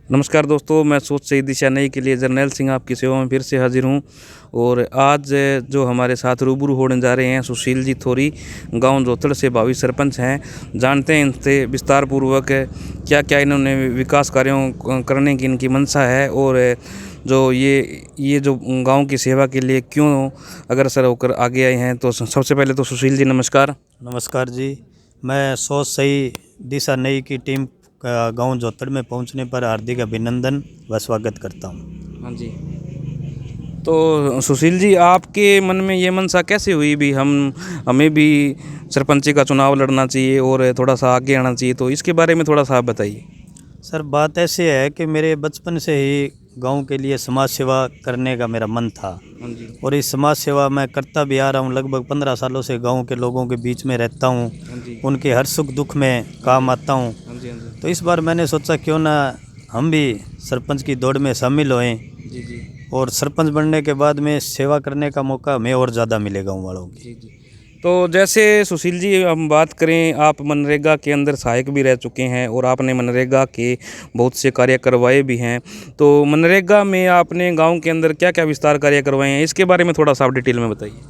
नमस्कार दोस्तों, मैं सोच सही दिशा नई के लिए जर्नैल सिंह आपकी सेवा में फिर से हाजिर हूँ। और आज जो हमारे साथ रूबरू होने जा रहे हैं सुशील जी थोरी, गांव जोतड़ से भावी सरपंच हैं। जानते हैं इनसे विस्तार पूर्वक क्या क्या इन्होंने विकास कार्यों करने की इनकी मंशा है और जो ये जो गांव की सेवा के लिए क्यों अग्रसर होकर आगे आए हैं। तो सबसे पहले तो सुशील जी नमस्कार। नमस्कार जी। मैं सोच सही दिशा नई की टीम का गांव जोतड़ में पहुंचने पर हार्दिक अभिनंदन व स्वागत करता हूं। हाँ जी। तो सुशील जी, आपके मन में ये मनसा कैसे हुई भी हमें भी सरपंची का चुनाव लड़ना चाहिए और थोड़ा सा आगे आना चाहिए, तो इसके बारे में थोड़ा सा आप बताइए। सर, बात ऐसी है कि मेरे बचपन से ही गांव के लिए समाज सेवा करने का मेरा मन था हाँ जी। और इस समाज सेवा मैं करता भी आ रहा हूं। लगभग 15 सालों से गांव के लोगों के बीच में रहता हूं, हाँ जी। उनके हर सुख दुख में काम आता हूं। हाँ जी। हाँ जी। तो इस बार मैंने सोचा क्यों ना हम भी सरपंच की दौड़ में शामिल होएं जी जी। और सरपंच बनने के बाद में सेवा करने का मौका हमें और ज़्यादा मिलेगा गाँव वालों की। जी जी। तो जैसे सुशील जी हम बात करें, आप मनरेगा के अंदर सहायक भी रह चुके हैं और आपने मनरेगा के बहुत से कार्य करवाए भी हैं। तो मनरेगा में आपने गांव के अंदर क्या क्या विस्तार कार्य करवाए हैं, इसके बारे में थोड़ा सा आप डिटेल में बताइए।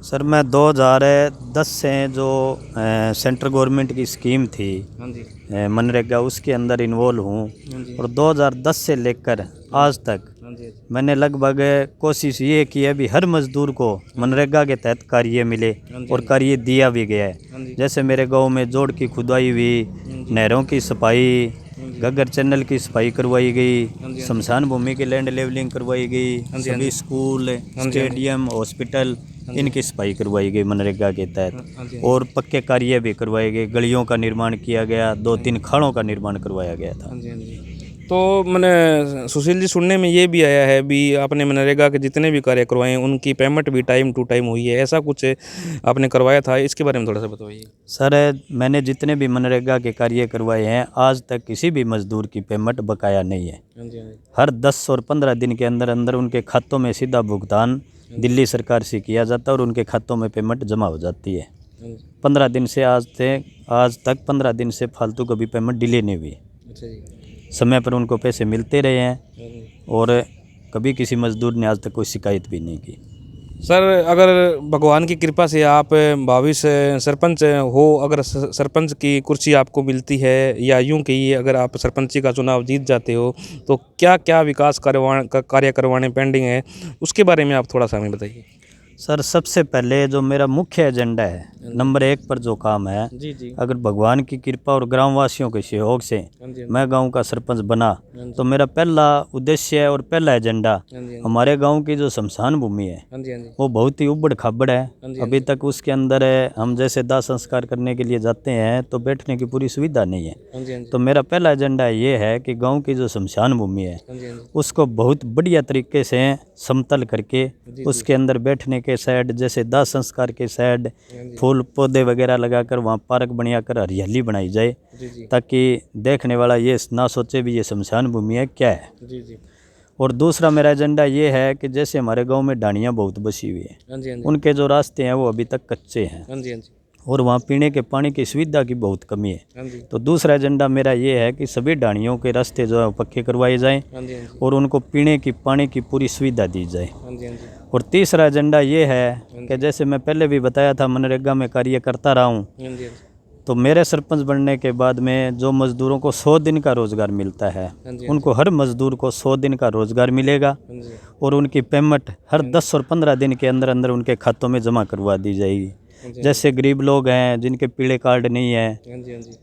सर, मैं 2010 से जो सेंट्रल गवर्नमेंट की स्कीम थी हाँ जी। मनरेगा, उसके अंदर इन्वॉल्व हूँ हाँ जी। और 2010 से लेकर आज तक हाँ जी। मैंने लगभग कोशिश ये की है भी हर मजदूर को मनरेगा के तहत कार्य मिले और कार्य दिया भी गया हाँ है। जी। जैसे मेरे गांव में जोड़ की खुदाई हुई, नहरों की सफाई, घग्गर चैनल की सफाई करवाई गई, शमशान भूमि की लैंड लेवलिंग करवाई गई, सभी स्कूल, स्टेडियम, हॉस्पिटल इनकी सफाई करवाई गई मनरेगा के तहत और पक्के कार्य भी करवाए गए। गलियों का निर्माण किया गया, 2-3 खाड़ों का निर्माण करवाया गया था। हाँ जी। हाँ जी। तो मैंने सुशील जी सुनने में ये भी आया है भी आपने मनरेगा के जितने भी कार्य करवाए हैं उनकी पेमेंट भी टाइम टू टाइम हुई है, ऐसा कुछ आपने करवाया था, इसके बारे में थोड़ा सा बताइए। सर, मैंने जितने भी मनरेगा के कार्य करवाए हैं आज तक किसी भी मजदूर की पेमेंट बकाया नहीं है। हाँ जी। हाँ जी। हर 10 और 15 दिन के अंदर अंदर उनके खातों में सीधा भुगतान दिल्ली सरकार से किया जाता है और उनके खातों में पेमेंट जमा हो जाती है। 15 दिन से आज तक 15 दिन से फालतू कभी पेमेंट डिले नहीं हुई। अच्छा जी। समय पर उनको पैसे मिलते रहे हैं और कभी किसी मजदूर ने आज तक कोई शिकायत भी नहीं की। सर, अगर भगवान की कृपा से आप भविष्य सरपंच हो, अगर सरपंच की कुर्सी आपको मिलती है या यूं कहिए अगर आप सरपंची का चुनाव जीत जाते हो, तो क्या क्या विकास कार्य करवाने पेंडिंग है, उसके बारे में आप थोड़ा सा हमें बताइए। सर, सबसे पहले जो मेरा मुख्य एजेंडा है, नंबर 1 पर जो काम है, जी जी। अगर भगवान की कृपा और ग्रामवासियों के सहयोग से मैं गांव का सरपंच बना तो मेरा पहला उद्देश्य है और पहला एजेंडा हमारे गांव की जो शमशान भूमि है वो बहुत ही उबड़ खाबड़ है। अभी तक उसके अंदर हम जैसे दाह संस्कार करने के लिए जाते हैं तो बैठने की पूरी सुविधा नहीं है। तो मेरा पहला एजेंडा ये है कि गाँव की जो शमशान भूमि है उसको बहुत बढ़िया तरीके से समतल करके उसके अंदर बैठने के साइड, जैसे दाह संस्कार के साइड फूल पौधे वगैरह लगाकर वहाँ पार्क बनाकर हरियाली बनाई जाए ताकि देखने वाला ये ना सोचे भी ये शमशान भूमि है क्या है। और दूसरा मेरा एजेंडा ये है कि जैसे हमारे गांव में डाणियाँ बहुत बसी हुई हैं, उनके जो रास्ते हैं वो अभी तक कच्चे हैं और वहाँ पीने के पानी की सुविधा की बहुत कमी है। तो दूसरा एजेंडा मेरा ये है कि सभी डाणियों के रास्ते जो है पक्के करवाए जाएं और उनको पीने की पानी की पूरी सुविधा दी जाए। और तीसरा एजेंडा ये है कि जैसे मैं पहले भी बताया था मनरेगा में कार्य करता रहा हूँ, तो मेरे सरपंच बनने के बाद में जो मज़दूरों को 100 दिन का रोज़गार मिलता है उनको हर मज़दूर को 100 दिन का रोज़गार मिलेगा और उनकी पेमेंट हर 10 और 15 दिन के अंदर अंदर उनके खातों में जमा करवा दी जाएगी। जैसे गरीब लोग हैं जिनके पीले कार्ड नहीं है,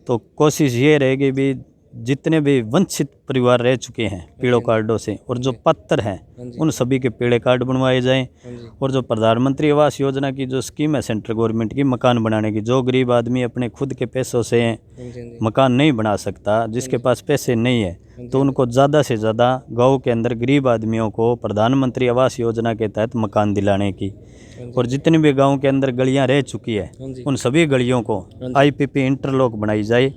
तो कोशिश ये रहेगी भी जितने भी वंचित परिवार रह चुके हैं पीड़ों कार्डों से और जो पात्र हैं उन सभी के पीले कार्ड बनवाए जाएं। और जो प्रधानमंत्री आवास योजना की जो स्कीम है सेंट्रल गवर्नमेंट की मकान बनाने की, जो गरीब आदमी अपने खुद के पैसों से मकान नहीं बना सकता, जिसके पास पैसे नहीं है, तो उनको ज़्यादा से ज़्यादा गाँव के अंदर गरीब आदमियों को प्रधानमंत्री आवास योजना के तहत मकान दिलाने की। और जितनी भी गांव के अंदर गलियां रह चुकी है उन सभी गलियों को IPP इंटरलॉक बनाई जाए।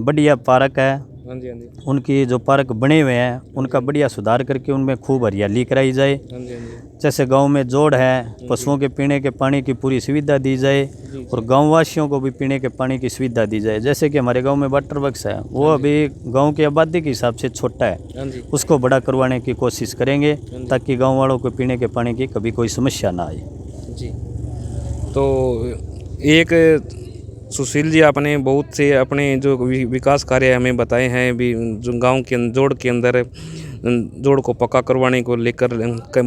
बढ़िया पार्क है, हाँ जी, हाँ जी, उनकी जो पार्क बने हुए हैं उनका बढ़िया सुधार करके उनमें खूब हरियाली कराई जाए। हाँ जी, हाँ जी, जैसे गांव में जोड़ है, पशुओं के पीने के पानी की पूरी सुविधा दी जाए और गांववासियों को भी पीने के पानी की सुविधा दी जाए। जैसे कि हमारे गांव में वाटर वर्क्स है, वो अभी गांव की आबादी के हिसाब से छोटा है, हाँ जी, उसको बड़ा करवाने की कोशिश करेंगे ताकि गांव वालों को पीने के पानी की कभी कोई समस्या ना आए। जी। तो एक सुशील जी, आपने बहुत से अपने जो विकास कार्य हमें बताए हैं भी, जो गांव के जोड़ के अंदर जोड़ को पक्का करवाने को लेकर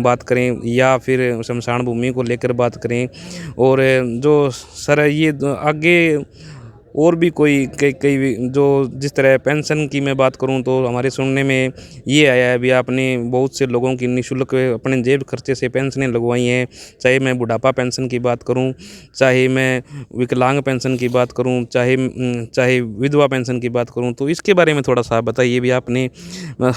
बात करें या फिर शमशान भूमि को लेकर बात करें, और जो सर ये आगे और भी कोई कई कई जो जिस तरह पेंशन की मैं बात करूं तो हमारे सुनने में ये आया है भी आपने बहुत से लोगों की निःशुल्क अपने जेब खर्चे से पेंशनें लगवाई हैं। चाहे मैं बुढ़ापा पेंशन की बात करूं, चाहे मैं विकलांग पेंशन की बात करूं, चाहे विधवा पेंशन की बात करूं, तो इसके बारे में थोड़ा सा बताइए भी। आपने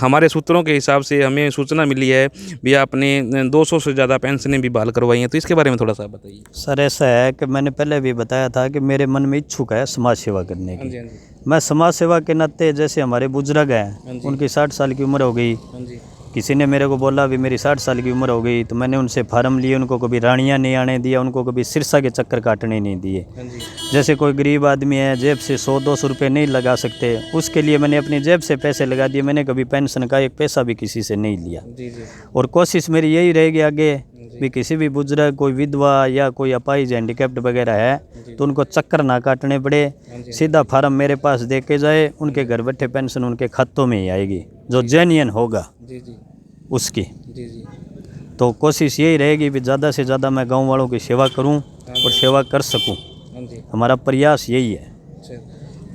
हमारे सूत्रों के हिसाब से हमें सूचना मिली है भी आपने 200 से ज़्यादा पेंशनें भी बहाल करवाई हैं, तो इसके बारे में थोड़ा सा बताइए। सर ऐसा है कि मैंने पहले भी बताया था कि मेरे मन में इच्छुक है समाज सेवा करने हाँ की। जी, हाँ जी, मैं समाज सेवा के नाते, जैसे हमारे बुजुर्ग हैं उनकी 60 साल की उम्र हो गई, हाँ जी, किसी ने मेरे को बोला भी मेरी 60 साल की उम्र हो गई, तो मैंने उनसे फार्म लिए, उनको कभी रानियाँ नहीं आने दिया, उनको कभी सिरसा के चक्कर काटने नहीं दिए। हाँ जी, जैसे कोई गरीब आदमी है जेब से 100-200 रुपये नहीं लगा सकते, उसके लिए मैंने अपनी जेब से पैसे लगा दिए, मैंने कभी पेंशन का एक पैसा भी किसी से नहीं लिया। जी, जी, और कोशिश मेरी यही रहेगी आगे भी किसी भी बुजुर्ग, कोई विधवा या कोई अपाहिज हैंडीकैप्ड वगैरह है तो उनको चक्कर ना काटने पड़े, सीधा फार्म मेरे पास दे के जाए, उनके घर बैठे पेंशन उनके खातों में ही आएगी, जो जेन्युइन होगा जी, जी, उसकी। जी, जी, तो कोशिश यही रहेगी भी ज़्यादा से ज़्यादा मैं गांव वालों की सेवा करूं और सेवा कर सकूं, हाँ जी। हमारा प्रयास यही है। अच्छा,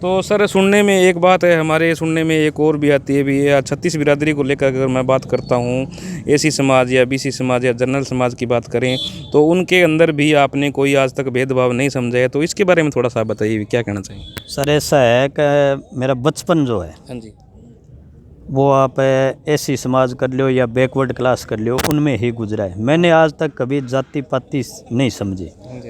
तो सर सुनने में एक बात है, हमारे सुनने में एक और भी आती है भी, या 36 बिरादरी को लेकर अगर मैं बात करता हूँ, एसी समाज या बीसी समाज या जनरल समाज की बात करें तो उनके अंदर भी आपने कोई आज तक भेदभाव नहीं समझा है, तो इसके बारे में थोड़ा सा बताइए, क्या कहना चाहिए। सर ऐसा है कि मेरा बचपन जो है हाँ जी, वो आप एसी समाज कर लो या बैकवर्ड क्लास कर लो, उनमें ही गुजरा है। मैंने आज तक कभी जाति पाति नहीं समझी,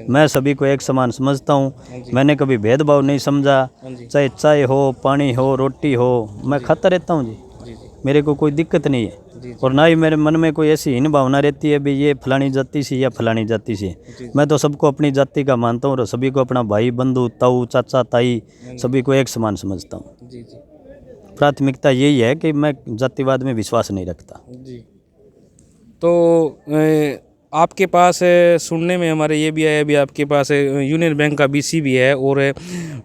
मैं सभी को एक समान समझता हूँ। मैंने कभी भेदभाव नहीं समझा, चाहे चाय हो, पानी हो, रोटी हो, मैं खाता रहता हूँ जी, जी, जी, मेरे को कोई दिक्कत नहीं है। और ना ही मेरे मन में कोई ऐसी हीन भावना रहती है भी ये फलानी जाति से या फलानी जाति से। मैं तो सबको अपनी जाति का मानता हूँ और सभी को अपना भाई, बंधु, ताऊ, चाचा, ताई, सभी को एक समान समझता हूँ। जी, जी, प्राथमिकता यही है कि मैं जातिवाद में विश्वास नहीं रखता। जी। तो आपके पास सुनने में हमारे ये भी आया भी आपके पास यूनियन बैंक का बीसी भी है, और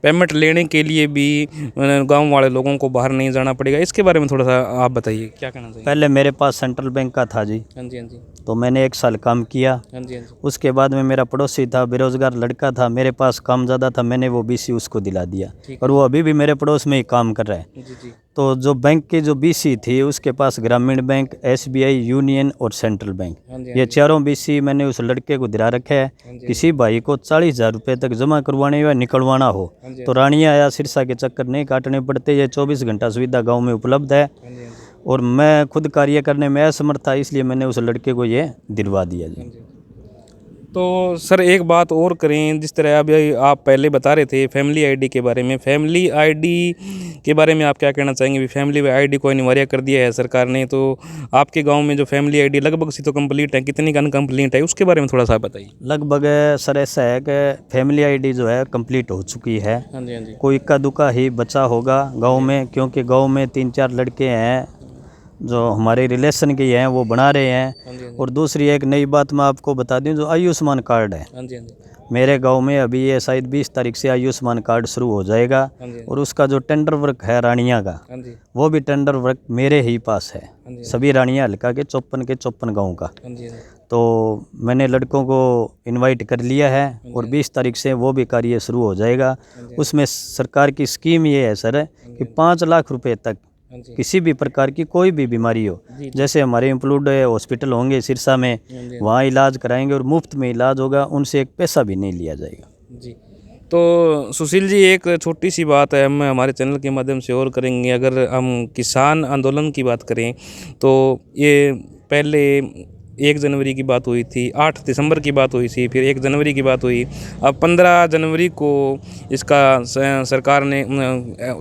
पेमेंट लेने के लिए भी गांव वाले लोगों को बाहर नहीं जाना पड़ेगा, इसके बारे में थोड़ा सा आप बताइए, क्या कहना चाहिए। पहले मेरे पास सेंट्रल बैंक का था जी, हाँ जी, हाँ जी, तो मैंने 1 साल काम किया। हाँ जी, हाँ जी, उसके बाद में मेरा पड़ोसी था, बेरोजगार लड़का था, मेरे पास काम ज़्यादा था, मैंने वो बीसी उसको दिला दिया और वो अभी भी मेरे पड़ोस में ही काम कर रहा है। जी, जी, तो जो बैंक की जो बीसी थी उसके पास ग्रामीण बैंक, एसबीआई, यूनियन और सेंट्रल बैंक, हाँ जी, ये चारों बीसी मैंने उस लड़के को दिला रखा है। किसी भाई को 40,000 रुपये तक जमा करवाने या निकलवाना हो तो रानिया या सिरसा के चक्कर नहीं काटने पड़ते। ये 24 घंटा सुविधा गांव में उपलब्ध है और मैं खुद कार्य करने में असमर्थ था, इसलिए मैंने उस लड़के को ये दिलवा दिया जी। तो सर एक बात और करें, जिस तरह अभी आप पहले बता रहे थे फैमिली आईडी के बारे में, फैमिली आईडी के बारे में आप क्या कहना चाहेंगे। भी फैमिली आईडी को अनिवार्य कर दिया है सरकार ने, तो आपके गांव में जो फैमिली आईडी लगभग सी तो कंप्लीट है, कितनी अनकम्प्लीट है, उसके बारे में थोड़ा सा बताइए। लगभग सर ऐसा है कि फैमिली आईडी जो है कंप्लीट हो चुकी है। हाँ जी, हाँ जी, कोई इक्का दुक्का ही बचा होगा गांव में, क्योंकि गांव में 3-4 लड़के हैं जो हमारे रिलेशन के हैं वो बना रहे हैं। और दूसरी एक नई बात मैं आपको बता दूं, जो आयुष्मान कार्ड है हाँ जी, हाँ जी, मेरे गांव में अभी ये शायद 20 तारीख से आयुष्मान कार्ड शुरू हो जाएगा। और उसका जो टेंडर वर्क है रानिया का, वो भी टेंडर वर्क मेरे ही पास है। सभी रानिया हल्का के 54 के 54 गाँव का। तो मैंने लड़कों को इनवाइट कर लिया है और 20 तारीख से वो भी कार्य शुरू हो जाएगा। उसमें सरकार की स्कीम ये है सर कि 5 लाख रुपए तक किसी भी प्रकार की कोई भी बीमारी हो, जैसे हमारे इंप्लूड हॉस्पिटल होंगे सिरसा में, वहाँ इलाज कराएंगे और मुफ्त में इलाज होगा, उनसे एक पैसा भी नहीं लिया जाएगा जी। तो सुशील जी एक छोटी सी बात है, हम हमारे चैनल के माध्यम से और करेंगे। अगर हम किसान आंदोलन की बात करें तो ये पहले 1 जनवरी की बात हुई थी, 8 दिसंबर की बात हुई थी, फिर 1 जनवरी की बात हुई, अब 15 जनवरी को इसका सरकार ने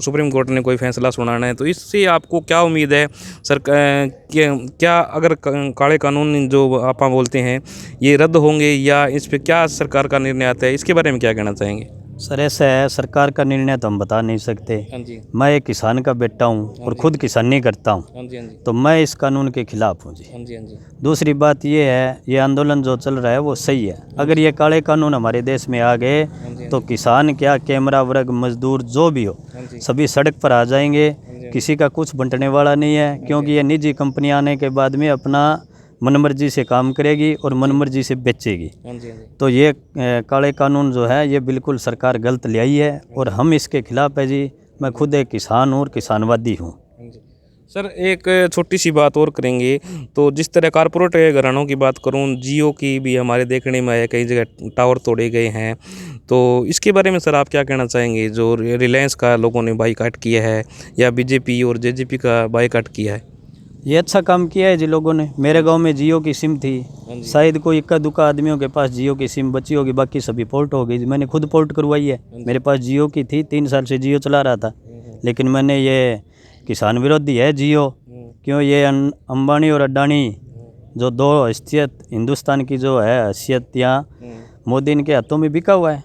सुप्रीम कोर्ट ने कोई फैसला सुनाना है। तो इससे आपको क्या उम्मीद है क्या अगर काले कानून जो आप बोलते हैं ये रद्द होंगे या इस पर क्या सरकार का निर्णय आता है, इसके बारे में क्या कहना चाहेंगे? सर ऐसा है, सरकार का निर्णय तो हम बता नहीं सकते। हाँ जी, मैं एक किसान का बेटा हूँ और खुद किसानी करता हूँ, हाँ जी, हाँ जी, तो मैं इस कानून के खिलाफ हूँ जी। हाँ जी, हाँ जी, दूसरी बात ये है, ये आंदोलन जो चल रहा है वो सही है। अगर ये काले कानून हमारे देश में आ गए तो किसान क्या, कैमरा वर्ग, मजदूर जो भी हो, सभी सड़क पर आ जाएंगे। किसी का कुछ बंटने वाला नहीं है, क्योंकि ये निजी कंपनियां आने के बाद में अपना मनमर्जी से काम करेगी और मनमर्जी से बेचेगी। तो ये काले कानून जो है ये बिल्कुल सरकार गलत ले आई है और हम इसके खिलाफ है जी। मैं खुद एक किसान हूँ और किसानवादी हूँ। सर एक छोटी सी बात और करेंगे, तो जिस तरह कारपोरेट घरानों की बात करूं, जियो की भी हमारे देखने में आया, कई जगह टावर तोड़े गए हैं, तो इसके बारे में सर आप क्या कहना चाहेंगे? जो रिलायंस का लोगों ने बाईकाट किया है या बीजेपी और जेजेपी का बाईकाट किया है? ये अच्छा काम किया है जी लोगों ने। मेरे गांव में जियो की सिम थी, शायद कोई इक्का दुक्का आदमियों के पास जियो की सिम बची होगी, बाकी सभी पोर्ट हो गई। मैंने खुद पोर्ट करवाई है। मेरे पास जियो की थी, 3 साल से जियो चला रहा था, लेकिन मैंने ये किसान विरोधी है जियो, क्यों ये अंबानी और अडानी जो दो हैसियत हिंदुस्तान की जो है हैसियत यहाँ मोदी इनके हाथों में बिका हुआ है।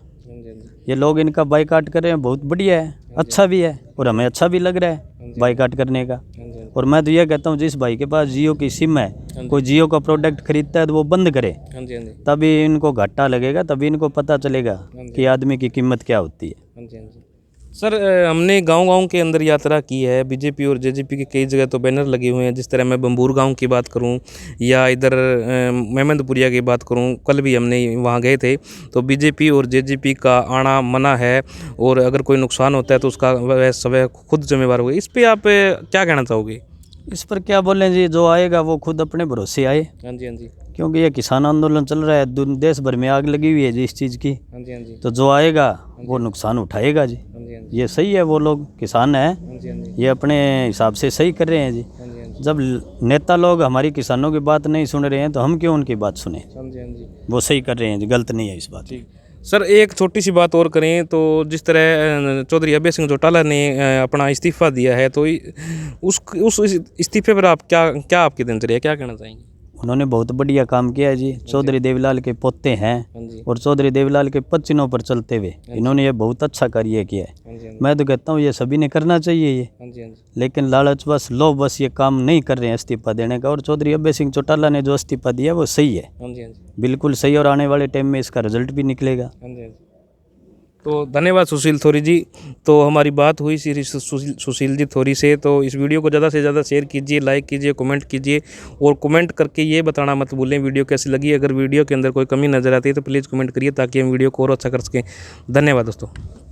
ये लोग इनका बाईकाट कर रहे हैं, बहुत बढ़िया है, अच्छा भी है और हमें अच्छा भी लग रहा है बाईकाट करने का। और मैं तो ये कहता हूँ जिस भाई के पास जियो की सिम है, कोई जियो का प्रोडक्ट खरीदता है तो वो बंद करे, तभी इनको घाटा लगेगा, तभी इनको पता चलेगा कि आदमी की कीमत क्या होती है। सर हमने गांव-गांव के अंदर यात्रा की है, बीजेपी और जेजेपी के कई जगह तो बैनर लगे हुए हैं। जिस तरह मैं बम्बूर गांव की बात करूं या इधर मेमंदपुरिया की बात करूं, कल भी हमने वहां गए थे, तो बीजेपी और जेजेपी का आना मना है और अगर कोई नुकसान होता है तो उसका वह सब खुद जिम्मेवार होगा। इस पर आप क्या कहना चाहोगे? इस पर क्या बोलें जी, जो आएगा वो खुद अपने भरोसे आए। हाँ जी, हाँ जी, क्योंकि ये किसान आंदोलन चल रहा है, देश भर में आग लगी हुई है जी इस चीज़ की। हाँ जी, हाँ जी, तो जो आएगा वो नुकसान उठाएगा जी। ये सही है, वो लोग किसान हैं, ये अपने हिसाब से सही कर रहे हैं जी। जब नेता लोग हमारी किसानों की बात नहीं सुन रहे हैं तो हम क्यों उनकी बात सुने? वो सही कर रहे हैं जी, गलत नहीं है इस बात में। सर एक छोटी सी बात और करें तो जिस तरह चौधरी अभय सिंह चौटाला ने अपना इस्तीफ़ा दिया है, तो उस इस्तीफे पर आप क्या आपकी दिनचर्या क्या कहना चाहेंगे? उन्होंने बहुत बढ़िया काम किया है जी। चौधरी देवीलाल के पोते हैं और चौधरी देवीलाल के पच्चिनों पर चलते हुए इन्होंने ये बहुत अच्छा कार्य किया है। मैं तो कहता हूँ ये सभी ने करना चाहिए ये, लेकिन लालचवश लोभवश ये काम नहीं कर रहे हैं इस्तीफा देने का। और चौधरी अभय सिंह चौटाला ने जो इस्तीफा दिया वो सही है, बिल्कुल सही, और आने वाले टाइम में इसका रिजल्ट भी निकलेगा। तो धन्यवाद सुशील थोरी जी। तो हमारी बात हुई सुशील जी थोरी से। तो इस वीडियो को ज़्यादा से ज़्यादा शेयर कीजिए, लाइक कीजिए, कमेंट कीजिए और कमेंट करके ये बताना मत भूलें वीडियो कैसी लगी। अगर वीडियो के अंदर कोई कमी नज़र आती है तो प्लीज़ कमेंट करिए ताकि हम वीडियो को और अच्छा कर सकें। धन्यवाद दोस्तों।